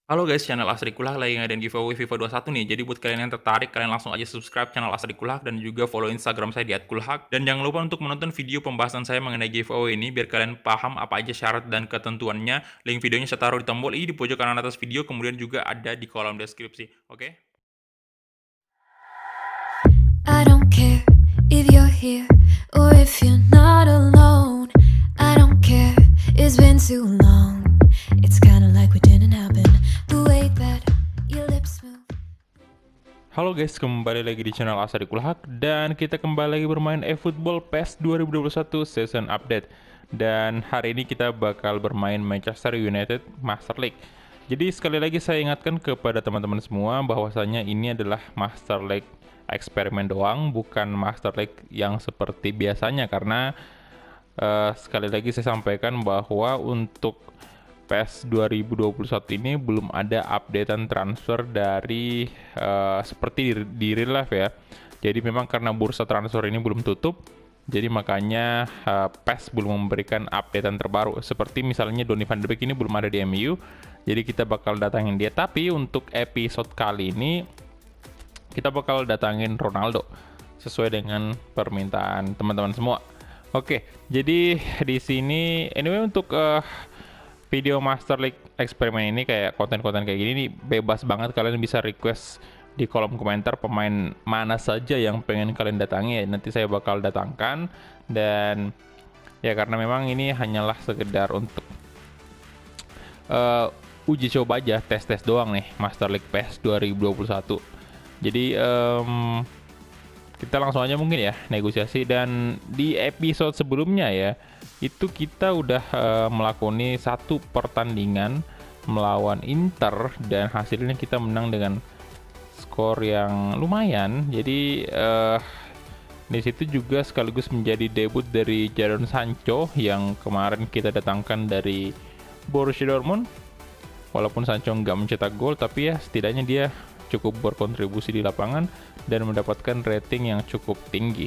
Halo guys, channel Asri Kulak lagi ngadain giveaway FIFA 21 nih. Jadi buat kalian yang tertarik, kalian langsung aja subscribe channel Asri Kulak dan juga follow Instagram saya di @kulhak. Dan jangan lupa untuk menonton video pembahasan saya mengenai giveaway ini biar kalian paham apa aja syarat dan ketentuannya. Link videonya saya taruh di tombol i di pojok kanan atas video, kemudian juga ada di kolom deskripsi. Oke? I don't care if you're here or if you're not alone. I don't care, it's been too long. It's kinda like we didn't happen. The way that your lips move. Halo guys, kembali lagi di channel Asri Kulhak dan kita kembali lagi bermain eFootball PES 2021 Season Update. Dan hari ini kita bakal bermain Manchester United Master League. Jadi sekali lagi saya ingatkan kepada teman-teman semua bahwasanya ini adalah Master League eksperimen doang, bukan Master League yang seperti biasanya karena sekali lagi saya sampaikan bahwa untuk PES 2021 ini belum ada updatean transfer dari seperti di real life ya. Jadi memang karena bursa transfer ini belum tutup, jadi makanya PES belum memberikan updatean terbaru. Seperti misalnya Donny van de Beek ini belum ada di MU, jadi kita bakal datangin dia. Tapi untuk episode kali ini kita bakal datangin Ronaldo sesuai dengan permintaan teman-teman semua. Oke, jadi di sini anyway untuk video Master League eksperimen ini kayak konten-konten kayak gini nih bebas banget, kalian bisa request di kolom komentar pemain mana saja yang pengen kalian datangi ya, nanti saya bakal datangkan. Dan ya karena memang ini hanyalah sekedar untuk uji coba aja, tes-tes doang nih Master League PES 2021. Jadi kita langsung aja mungkin ya negosiasi. Dan di episode sebelumnya ya itu kita udah melakoni satu pertandingan melawan Inter dan hasilnya kita menang dengan skor yang lumayan. Jadi di situ juga sekaligus menjadi debut dari Jadon Sancho yang kemarin kita datangkan dari Borussia Dortmund. Walaupun Sancho nggak mencetak gol, tapi ya setidaknya dia cukup berkontribusi di lapangan dan mendapatkan rating yang cukup tinggi.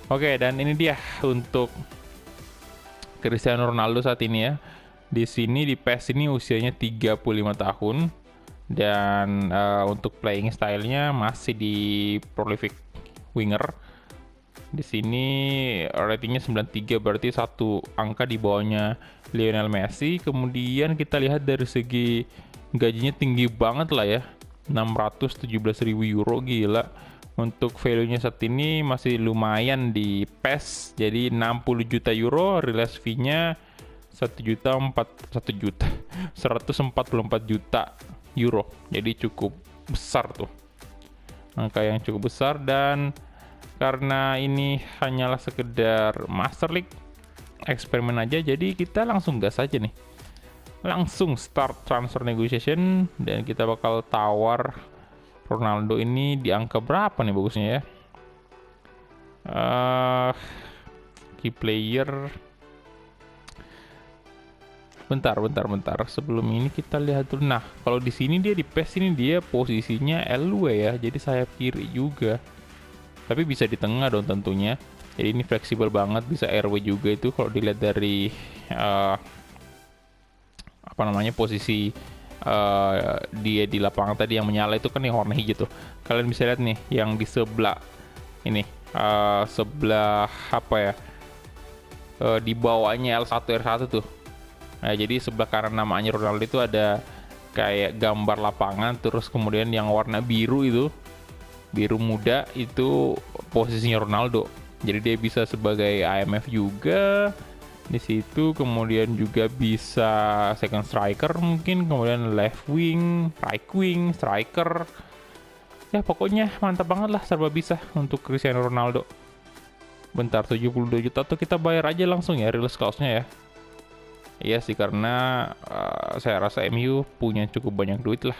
Oke, dan ini dia untuk Cristiano Ronaldo saat ini ya. Di sini di PES ini usianya 35 tahun dan untuk playing stylenya masih di prolific winger. Di sini ratingnya 93, berarti satu angka di bawahnya Lionel Messi. Kemudian kita lihat dari segi gajinya tinggi banget lah ya, 617.000 euro, gila. Untuk value-nya saat ini masih lumayan di PES, jadi 60 juta euro, release fee-nya 144 juta euro. Jadi cukup besar tuh. Angka yang cukup besar. Dan karena ini hanyalah sekedar Master League eksperimen aja, jadi kita langsung gas aja nih. Langsung start transfer negotiation dan kita bakal tawar Ronaldo ini di angka berapa nih bagusnya ya? Key player. Bentar. Sebelum ini kita lihat dulu. Nah, kalau di sini dia di PES ini dia posisinya LW ya, jadi sayap kiri juga. Tapi bisa di tengah dong tentunya. Jadi ini fleksibel banget, bisa RW juga itu kalau dilihat dari apa namanya posisi dia di lapangan tadi yang menyala itu kan yang warna hijau tuh. Kalian bisa lihat nih yang di sebelah ini sebelah apa ya, di bawahnya L1 R1 tuh. Nah, jadi sebelah kanan namanya Ronaldo itu ada kayak gambar lapangan, terus kemudian yang warna biru itu, biru muda itu posisinya Ronaldo. Jadi dia bisa sebagai IMF juga di situ, kemudian juga bisa second striker mungkin, kemudian left wing, right wing, striker. Ya pokoknya mantap banget lah, serba bisa untuk Cristiano Ronaldo. Bentar, 72 juta tuh kita bayar aja langsung ya release clause-nya ya. Iya sih, karena saya rasa MU punya cukup banyak duit lah.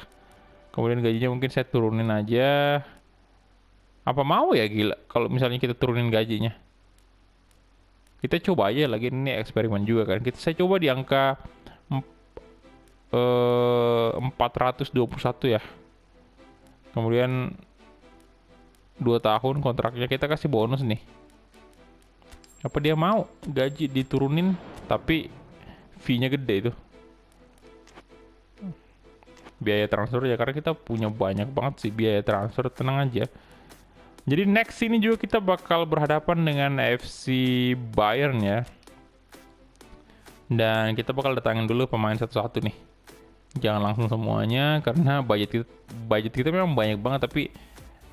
Kemudian gajinya mungkin saya turunin aja. Apa mau ya, gila kalau misalnya kita turunin gajinya. Kita coba aja lagi, ini eksperimen juga kan. Saya coba di angka 421 ya. Kemudian 2 tahun kontraknya, kita kasih bonus nih. Apa dia mau gaji diturunin tapi fee-nya gede itu? biaya transfer ya, karena kita punya banyak banget sih biaya transfer, tenang aja. Jadi next ini juga kita bakal berhadapan dengan FC Bayern ya. Dan kita bakal datangin dulu pemain satu-satu nih. Jangan langsung semuanya karena budget kita memang banyak banget, tapi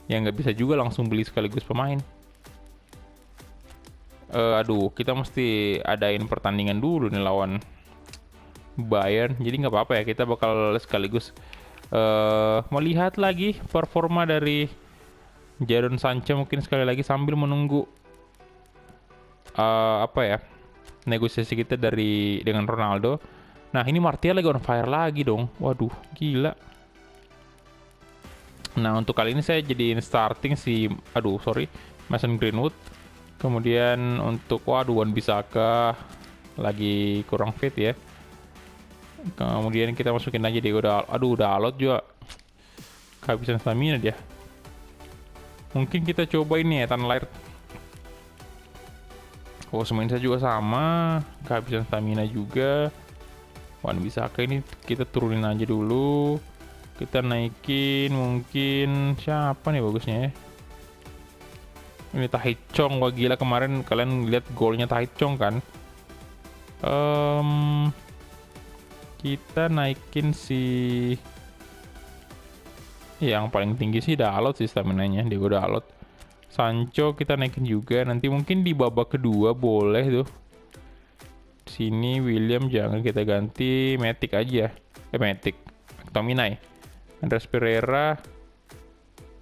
ya nggak bisa juga langsung beli sekaligus pemain. Aduh, kita mesti adain pertandingan dulu nih lawan Bayern. Jadi nggak apa-apa ya, kita bakal sekaligus melihat lagi performa dari Jadon Sancho mungkin sekali lagi sambil menunggu negosiasi kita dengan Ronaldo. Nah, ini Martial lagi on fire lagi dong. Waduh, gila. Nah, untuk kali ini saya jadiin starting Mason Greenwood. Kemudian untuk Wan-Bissaka lagi kurang fit ya. Kemudian kita masukin aja udah alot juga. Kehabisan stamina dia. Mungkin kita coba ini Ethan Laird. Semuanya saya juga sama, kehabisan stamina juga. Wan-Bissaka ini kita turunin aja dulu. Kita naikin mungkin siapa nih bagusnya ya? Ini Tahith Chong. Wah gila, kemarin kalian lihat golnya Tahith Chong kan? Kita naikin si yang paling tinggi sih Dalot sih stamina-nya, dia udah Dalot. Sancho kita naikin juga, nanti mungkin di babak kedua boleh tuh. Sini William jangan, kita ganti Matic aja. McTominay. Andreas Pereira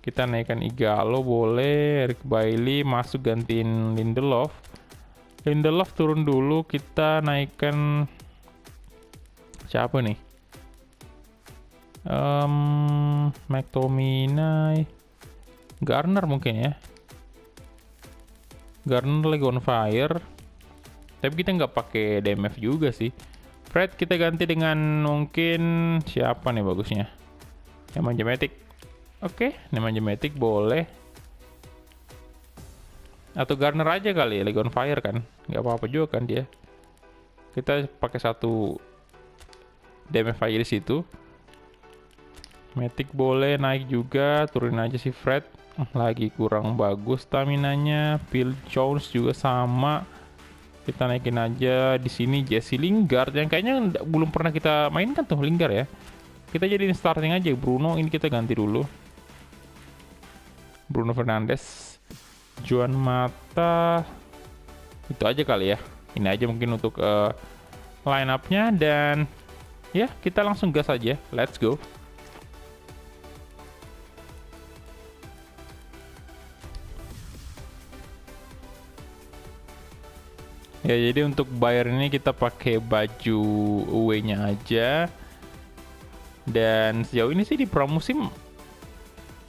kita naikkan Igalo boleh, Eric Bailly masuk gantiin Lindelof. Lindelof turun dulu, kita naikkan siapa nih? McTominay, Garner mungkin ya. Garner lagi on fire, tapi kita nggak pakai DMF juga sih. Fred kita ganti dengan mungkin siapa nih bagusnya? Nemanja Matic. Oke, Nemanja Matic boleh. Atau Garner aja kali ya, lagi on fire kan? Nggak apa-apa juga kan dia. Kita pakai satu DMF aja di situ. Matic boleh naik juga, turunin aja si Fred. Lagi kurang bagus staminanya. Phil Jones juga sama. Kita naikin aja di sini Jesse Lingard yang kayaknya belum pernah kita mainkan tuh Lingard ya. Kita jadiin starting aja. Bruno ini kita ganti dulu. Bruno Fernandes, Juan Mata. Itu aja kali ya. Ini aja mungkin untuk line up-nya, dan ya kita langsung gas aja. Let's go. Ya, jadi untuk Bayern ini kita pakai baju away-nya aja. Dan sejauh ini sih di pramusim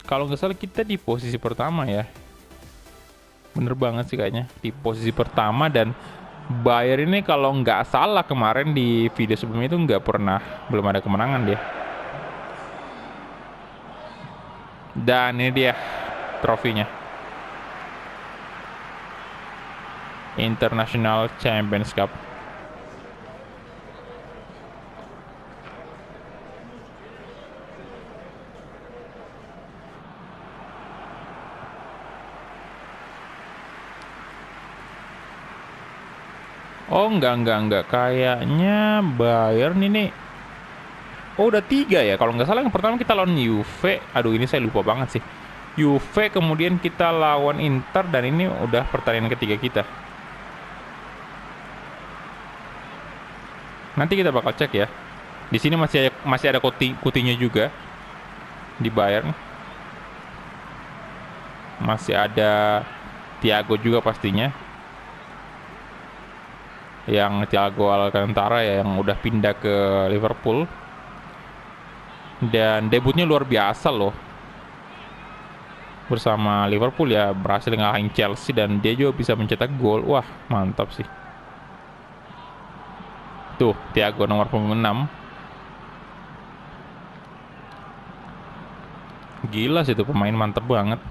kalau nggak salah kita di posisi pertama ya. Bener banget sih kayaknya di posisi pertama. Dan Bayern ini kalau nggak salah kemarin di video sebelumnya itu belum ada kemenangan dia. Dan ini dia trofinya. International Champions Cup. Oh enggak, kayaknya Bayern ini udah 3 ya, kalau nggak salah. Yang pertama kita lawan Juve, aduh ini saya lupa banget sih. Juve, kemudian kita lawan Inter, dan ini udah pertandingan ketiga kita. Nanti kita bakal cek ya. Di sini masih ada Coutinho juga di Bayern. Masih ada Thiago juga pastinya. Yang Thiago Alcantara ya, yang udah pindah ke Liverpool. Dan debutnya luar biasa loh. Bersama Liverpool ya, berhasil ngalahin Chelsea dan dia juga bisa mencetak gol. Wah, mantap sih. Tuh, Thiago nomor 6. Gila sih itu pemain, mantep banget.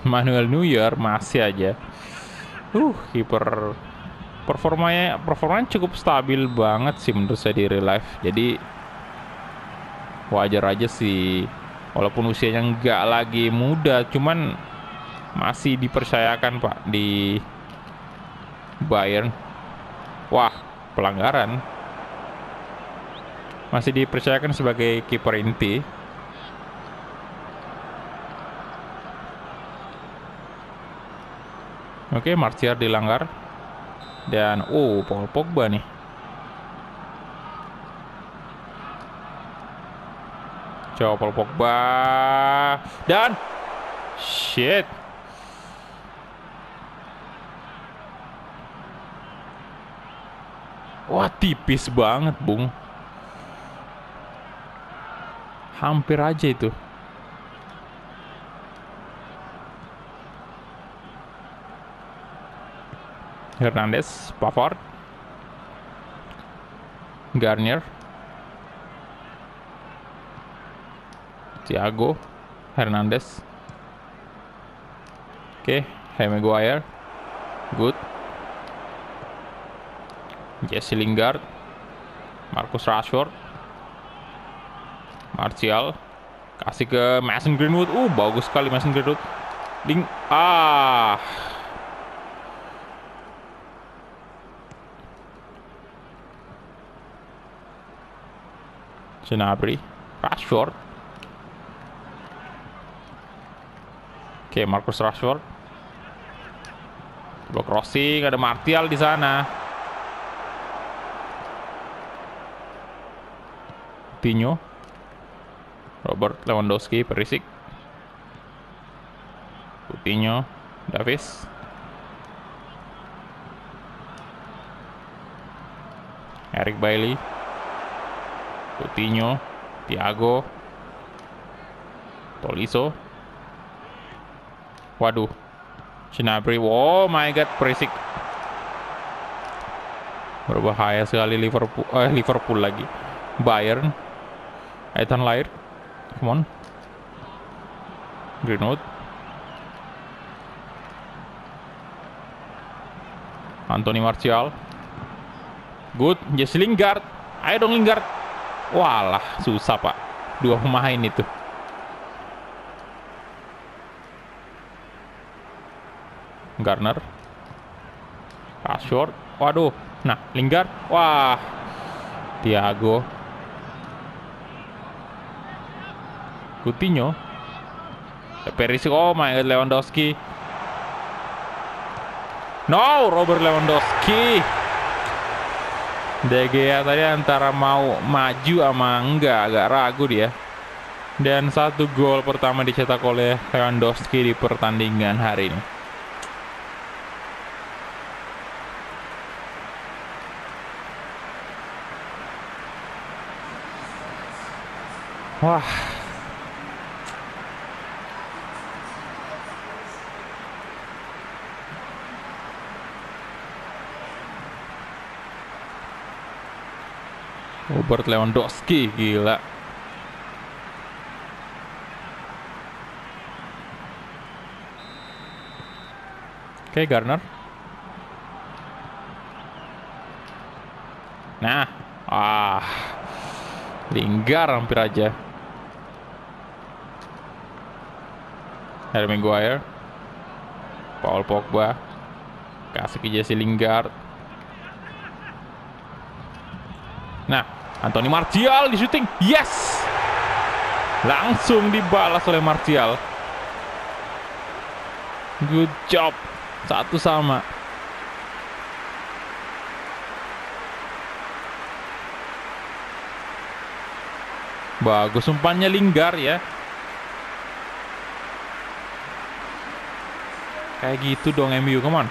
Manuel Neuer masih aja. Kiper performanya cukup stabil banget sih menurut saya di real life. Jadi wajar aja sih, walaupun usianya nggak lagi muda, cuman masih dipercayakan Pak di Bayern. Wah, pelanggaran. Masih dipercayakan sebagai kiper inti. Oke, Martial dilanggar. Dan Paul Pogba nih. Coba Paul Pogba. Dan shit. Wah, tipis banget, Bung. Hampir aja itu. Hernandez, Pavard, Garnier, Thiago, Hernandez. Oke, Harry Maguire, good. Jesse Lingard, Marcus Rashford, Martial, kasih ke Mason Greenwood. Bagus sekali Mason Greenwood. Gnabry, Rashford. Oke, Marcus Rashford. Coba crossing, ada Martial di sana. Coutinho, Robert Lewandowski, Perisic. Coutinho, Davis. Eric Bailly. Coutinho, Thiago, Tolisso. Waduh, Gnabry. Oh my god, Perisic. Berbahaya sekali Liverpool lagi. Bayern. Ethan Lair. Come on. Greenwood. Anthony Martial. Good. Jesse Lingard. Ayo dong Lingard. Walah, susah Pak. Dua pemain itu. Garner. Rashford. Waduh. Nah, Lingard. Wah. Thiago. Coutinho. Perisic. Oh my god, Lewandowski. No, Robert Lewandowski. De Gea tadi antara mau maju sama enggak, agak ragu dia. Dan 1 gol pertama dicetak oleh Lewandowski di pertandingan hari ini. Wah. Robert Lewandowski, gila. Oke, Garner. Nah, Lingard hampir aja. Harry Maguire. Paul Pogba. Kasih ke Jesse Lingard. Nah, Anthony Martial di shooting. Yes! Langsung dibalas oleh Martial. Good job. 1-1. Bagus umpannya Lingard ya. Kayak gitu dong MU, come on.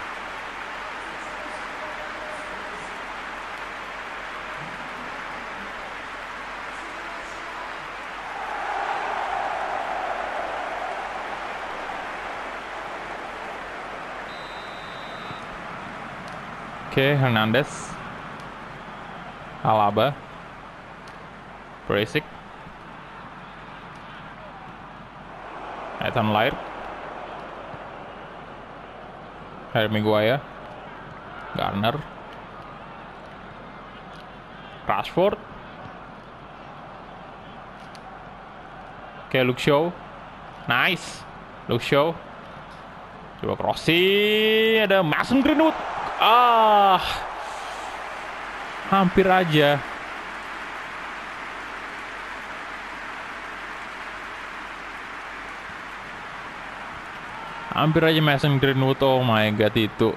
Oke, Hernandez, Alaba, Perisic, Ethan Lair, Harry Maguire, Garner, Rashford. Oke, Luke Shaw. Nice. Luke Shaw. Coba crossing. Ada Mason Greenwood. Hampir aja. Hampir aja Mason Greenwood. Oh my god, itu.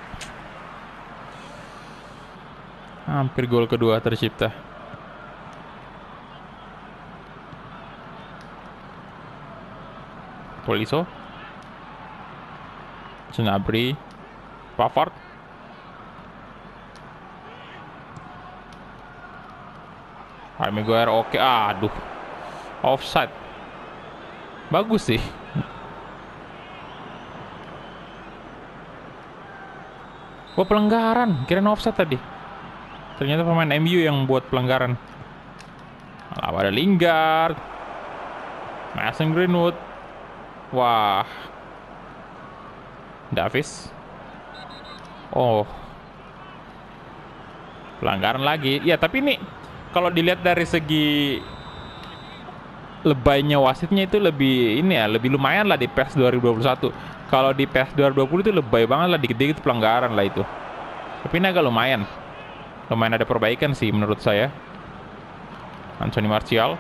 Hampir gol kedua tercipta. Tolisso. Gnabry. Pavard. Harry Maguire, oke. Aduh. Offside. Bagus sih. Wah, pelanggaran. Kirain offside tadi. Ternyata pemain MU yang buat pelanggaran. Lalu ada Lingard. Mason Greenwood. Wah. Davis. Oh. Pelanggaran lagi. Ya, tapi ini kalau dilihat dari segi lebaynya wasitnya itu lebih ini ya, lebih lumayan lah di PES 2021. Kalau di PES 2020 itu lebay banget lah, dikit-dikit pelanggaran lah itu. Tapi ini agak lumayan. Lumayan ada perbaikan sih menurut saya. Anthony Martial.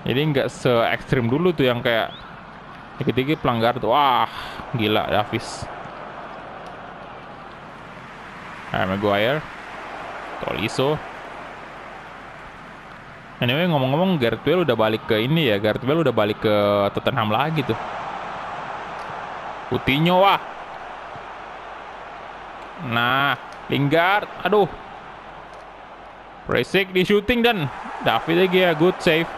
Jadi nggak se-ekstrim dulu tuh yang kayak dikit-dikit pelanggaran tuh. Wah, gila Davis. Harry Maguire. Tolisso. Anyway, ngomong-ngomong, Gareth Bale udah balik ke ini ya. Gareth Bale udah balik ke Tottenham lagi tuh. Coutinho, wah. Nah, Lingard, aduh. Perisic di shooting dan David lagi ya, good save.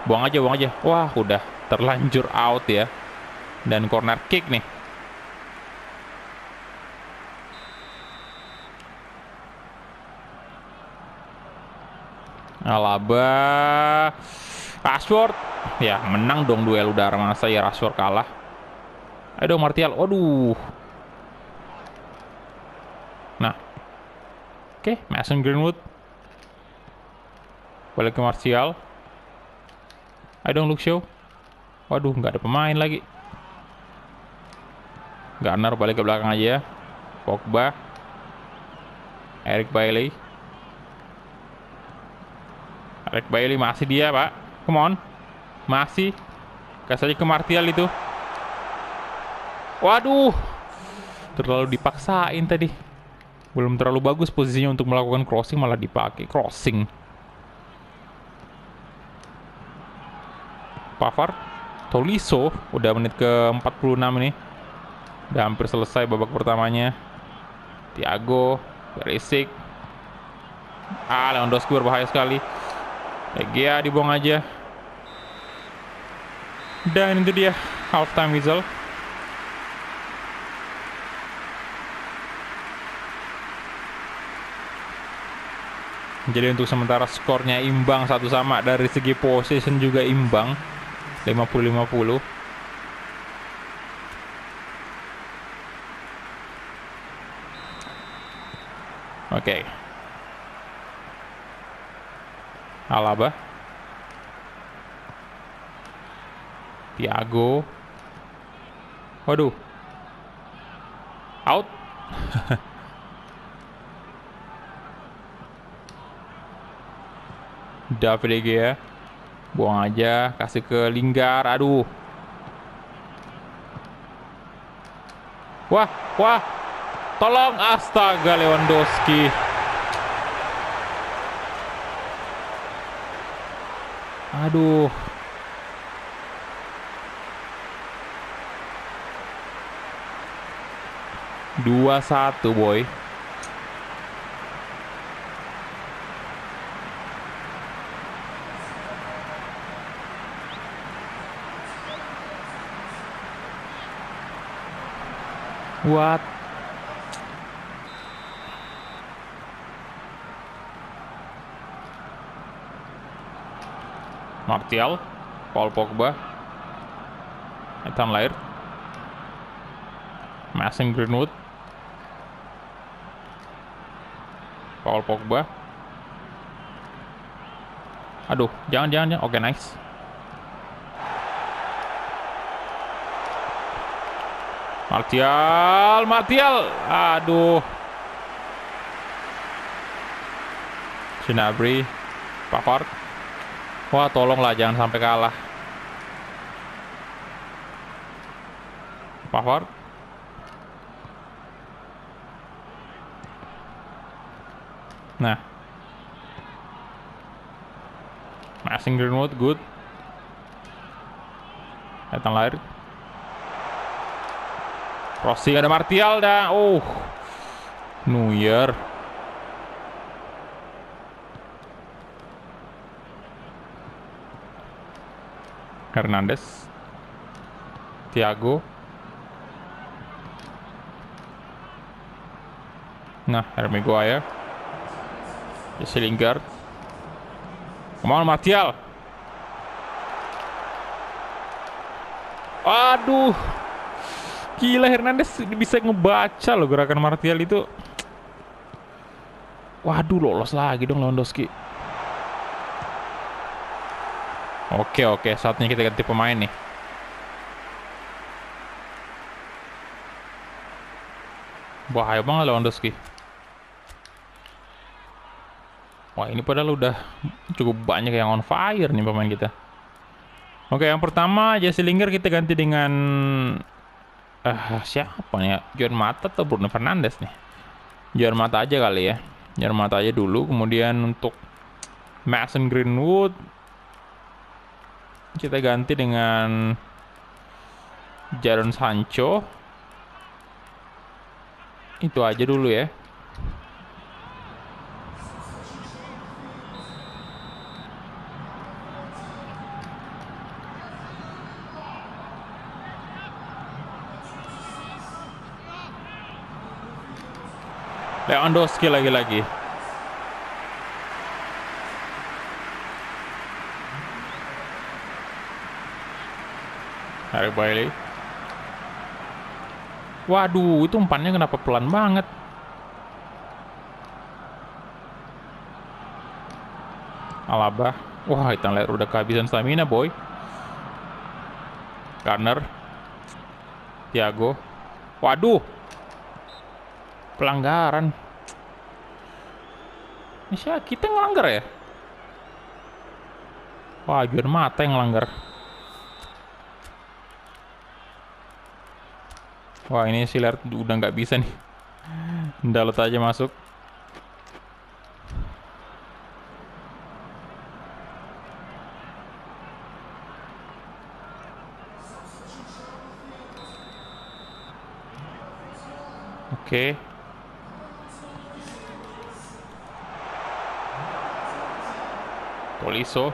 Buang aja, buang aja. Wah, udah terlanjur out ya. Dan corner kick nih. Alaba. Rashford. Ya, menang dong duel udara, masa ya Rashford kalah. Aduh, Martial. Waduh. Nah. Oke, Mason Greenwood. Balik ke Martial. Ayo dong, Luke Shaw. Waduh, nggak ada pemain lagi. Garner balik ke belakang aja. Pogba. Eric Bailly. Eric Bailly masih dia, Pak. Come on. Masih. Kasih aja ke Martial itu. Waduh. Terlalu dipaksain tadi. Belum terlalu bagus posisinya untuk melakukan crossing, malah dipakai crossing. Pavard. Tolisso. Udah menit ke 46 ini. Udah hampir selesai babak pertamanya. Thiago. Perisic. Lewandowski berbahaya sekali. Gea dibuang aja. Dan itu dia halftime whistle. Jadi untuk sementara skornya imbang satu sama, dari segi possession juga imbang 50-50. Oke. Alaba. Thiago. Waduh. Out. David De Gea. Buang aja, kasih ke Lingard. Aduh. Wah, wah. Tolong, astaga, Lewandowski. Aduh. Dua satu, boy. What? Martial, Paul Pogba, Ethan Laird, Mason Greenwood, Paul Pogba, Aduh, jangan. Oke, nice. Martial. Aduh. Gnabry, Pavard. Wah, tolonglah jangan sampai kalah. Pavard. Nah. Mason Greenwood, good. Datang lahir. Crossing, ada Martial dah. Neuer. Hernandez. Thiago. Nah, Harry Maguire. Jesse Lingard. Come on, Martial. Aduh. Gila, Hernandez bisa ngebaca loh gerakan Martial itu. Waduh, lolos lagi dong Lewandowski. Oke, saatnya kita ganti pemain nih. Bahaya banget Lewandowski. Wah, ini padahal udah cukup banyak yang on fire nih pemain kita. Oke, yang pertama Jesse Lingard kita ganti dengan siapa nih ya? Juan Mata atau Bruno Fernandes nih? Juan Mata aja kali ya. Juan Mata aja dulu. Kemudian untuk Mason Greenwood kita ganti dengan Jadon Sancho. Itu aja dulu ya. Lewandowski lagi-lagi. Harry Bailey. Waduh, itu umpannya kenapa pelan banget? Alaba. Wah, Ethan Lair udah kehabisan stamina, boy. Garner. Thiago. Waduh. Pelanggaran. Ini siapa? Kita ngelanggar ya? Wah, Juan Mata yang ngelanggar. Wah, ini si Lair udah nggak bisa nih. Dalot aja masuk. Oke. Tolisso.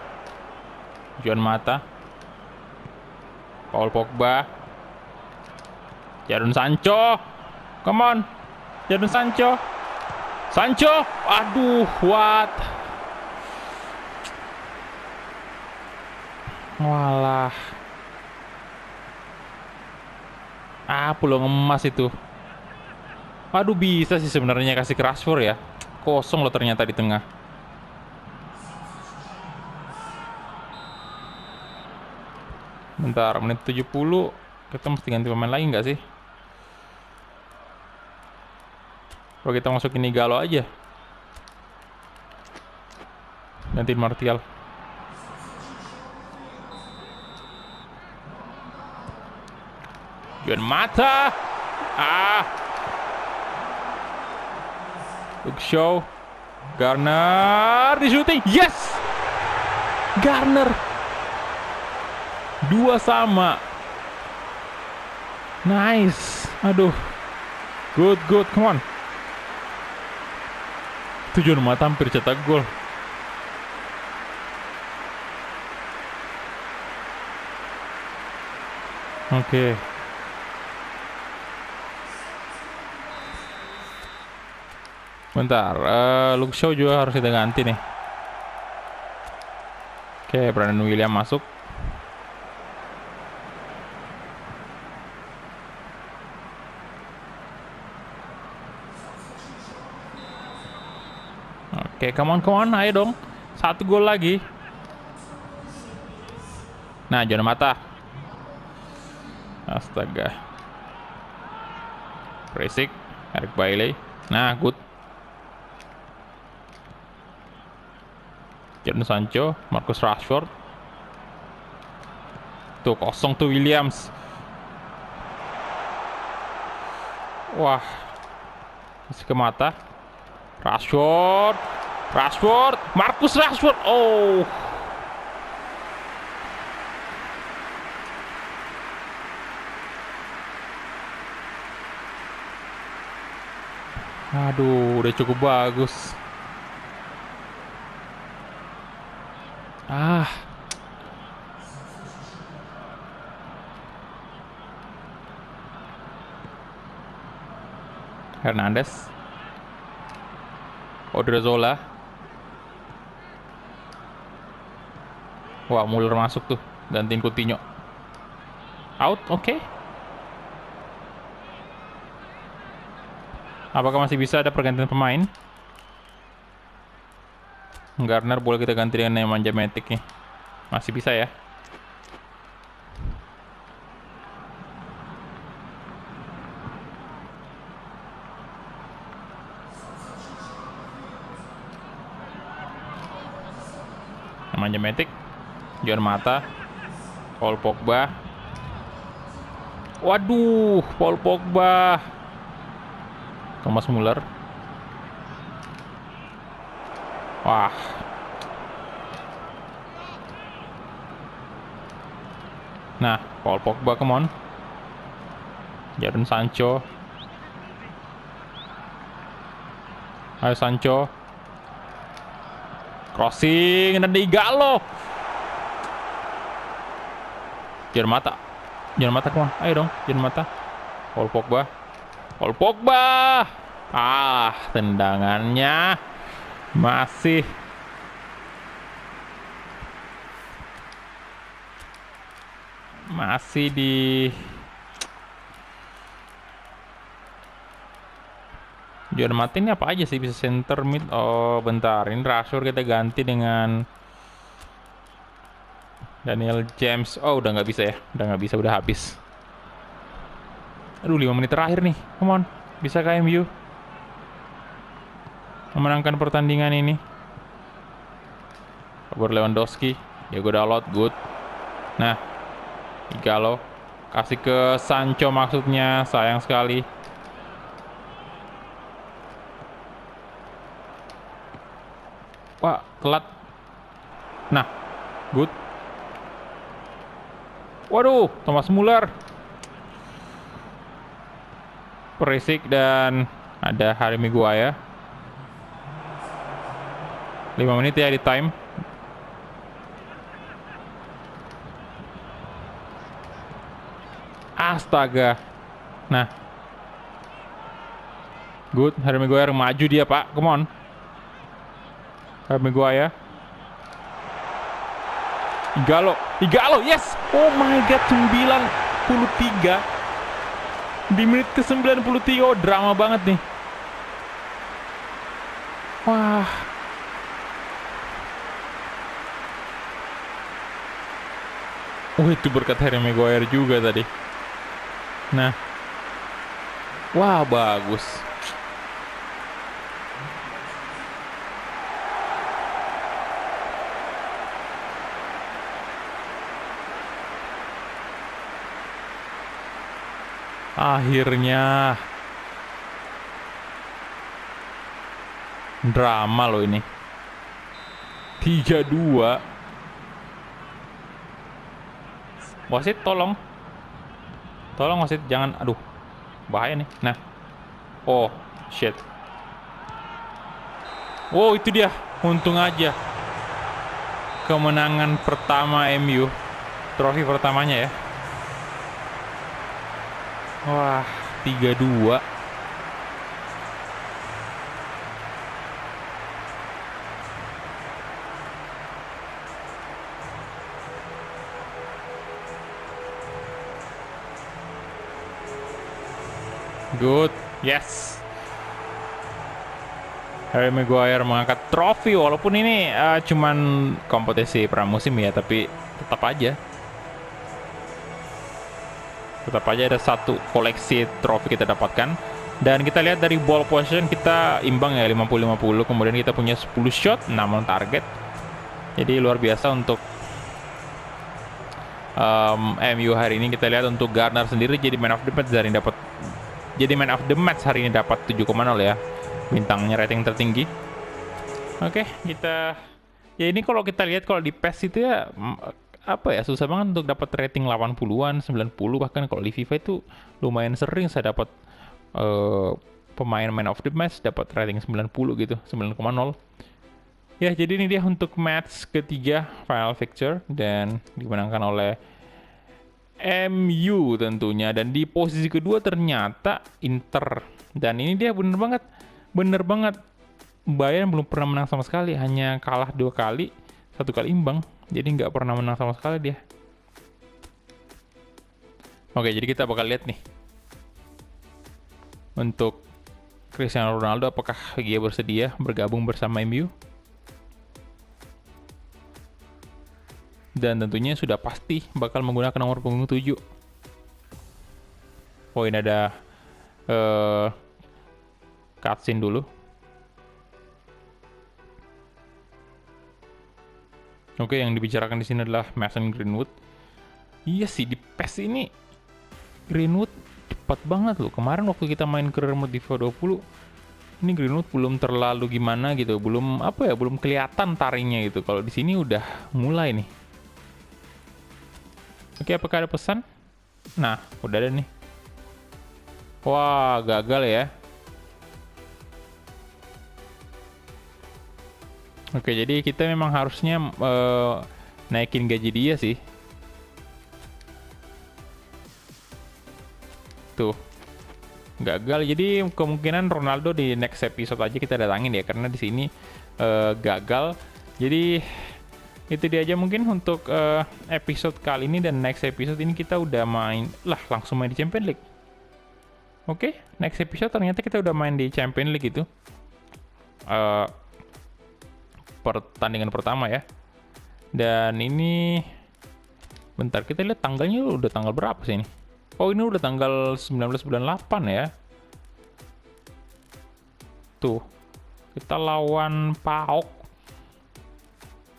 Juan Mata. Paul Pogba. Jadon Sancho. Come on. Jadon Sancho. Aduh, what? Walah. Peluang emas itu. Aduh, bisa sih sebenarnya kasih ke Rashford ya. Kosong loh ternyata di tengah. Bentar, menit 70. Kita mesti ganti pemain lagi nggak sih? Kalau kita masukin Igalo aja. Gantiin Martial. Juan Mata. Luke Shaw. Garner di shooting. Yes! Garner. 2-2. Nice. Aduh. Good. Come on. Juan Mata hampir cetak gol. Oke. Bentar, Luke Shaw juga harus kita ganti nih. Oke, Brandon William masuk. Oke, come on, ayo dong. 1 gol lagi. Nah, Juan Mata. Astaga. Perisic, Eric Bailey. Nah, good. Jadon Sancho, Marcus Rashford. Tuh, kosong tuh Williams. Wah. Masih ke Mata. Rashford. Marcus Rashford. Oh. Aduh, udah cukup bagus. Ah. Hernandez. Odriozola. Wah, Muller masuk tuh. Gantiin Coutinho. Out, oke. Apakah masih bisa ada pergantian pemain? Garner boleh kita ganti dengan Nemanja Matic nih. Masih bisa ya. Nemanja Matic. Juan Mata. Paul Pogba. Waduh, Paul Pogba. Thomas Muller. Wah. Nah, Paul Pogba, come on. Jadon Sancho. Ayo Sancho. Crossing dan Igalo. Juan Mata. Come on. Ayo dong, Juan Mata. Paul Pogba. Ah, tendangannya masih di Juan Mata ini apa aja sih, bisa center mid. Oh, bentar, ini Rashford kita ganti dengan Daniel James. Oh, udah nggak bisa ya, udah habis. Aduh, 5 menit terakhir nih. Come on. Bisa ke MU memenangkan pertandingan ini. Robert Lewandowski. Diego Dalot. Good. Nah. Igalo. Kasih ke Sancho maksudnya. Sayang sekali. Wah, telat. Nah. Good. Waduh, Thomas Muller. Perisic dan ada Harry Maguire. 5 menit ya di time. Astaga. Nah. Good, Harry Maguire maju dia, Pak. Come on. Harry Maguire. Igalo, yes. Oh my god, 93. Di menit ke-93, oh, drama banget nih. Wah. Oh, itu berkat Harry Maguire juga tadi. Nah. Wah, bagus. Akhirnya drama loh ini. 3-2. Wasit tolong wasit, jangan, aduh, bahaya nih. Nah. Oh, shit. Oh, itu dia. Untung aja. Kemenangan pertama MU. Trofi pertamanya ya. Wah, 3-2. Good, yes. Harry Maguire mengangkat trofi, walaupun ini cuman kompetisi pramusim ya, tapi tetap aja Tetap aja ada satu koleksi trofi kita dapatkan. Dan kita lihat dari ball position kita imbang ya 50-50. Kemudian kita punya 10 shot, 6 on target. Jadi luar biasa untuk MU hari ini. Kita lihat untuk Garner sendiri jadi man of the match hari ini dapat 7,0 ya. Bintangnya rating tertinggi. Oke, kita ya ini kalau kita lihat kalau di PES itu ya apa ya, susah banget untuk dapat rating 80-an, 90, bahkan kalau di FIFA itu lumayan sering saya dapat pemain man of the match dapat rating 90 gitu, 9,0. Ya, jadi ini dia untuk match ketiga final fixture dan dimenangkan oleh MU tentunya. Dan di posisi kedua ternyata Inter. Dan ini dia bener banget. Bayern belum pernah menang sama sekali, hanya kalah 2 kali, 1 kali imbang. Jadi nggak pernah menang sama sekali dia. Oke, jadi kita bakal lihat nih untuk Cristiano Ronaldo, apakah dia bersedia bergabung bersama MU? Dan tentunya sudah pasti bakal menggunakan nomor punggung 7. Oh, ini ada cutscene dulu. Oke, yang dibicarakan di sini adalah Mason Greenwood. Iya sih, di PES ini Greenwood cepat banget loh. Kemarin waktu kita main career mode di FIFA 20, ini Greenwood belum terlalu gimana gitu, belum kelihatan taringnya gitu. Kalau di sini udah mulai nih. Oke, apakah ada pesan? Nah, udah ada nih. Wah, gagal ya. Oke, jadi kita memang harusnya naikin gaji dia sih. Tuh, gagal. Jadi kemungkinan Ronaldo di next episode aja kita datangin ya, karena di sini gagal. Jadi itu dia aja mungkin untuk episode kali ini, dan next episode ini kita udah langsung main di Champions League. Oke, next episode ternyata kita udah main di Champions League itu. Pertandingan pertama ya. Dan ini bentar, kita lihat tanggalnya udah tanggal berapa sih ini. Oh, ini udah tanggal 19 bulan 8 ya. Tuh, kita lawan PAOK.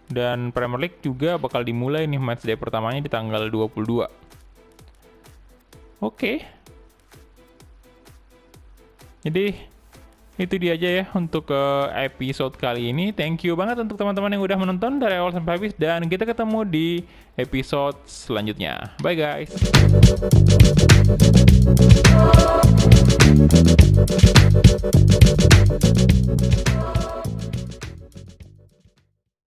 Dan Premier League juga bakal dimulai nih, match day pertamanya di tanggal 22. Oke. Jadi itu dia aja ya untuk episode kali ini. Thank you banget untuk teman-teman yang udah menonton dari awal sampai habis, dan kita ketemu di episode selanjutnya. Bye guys.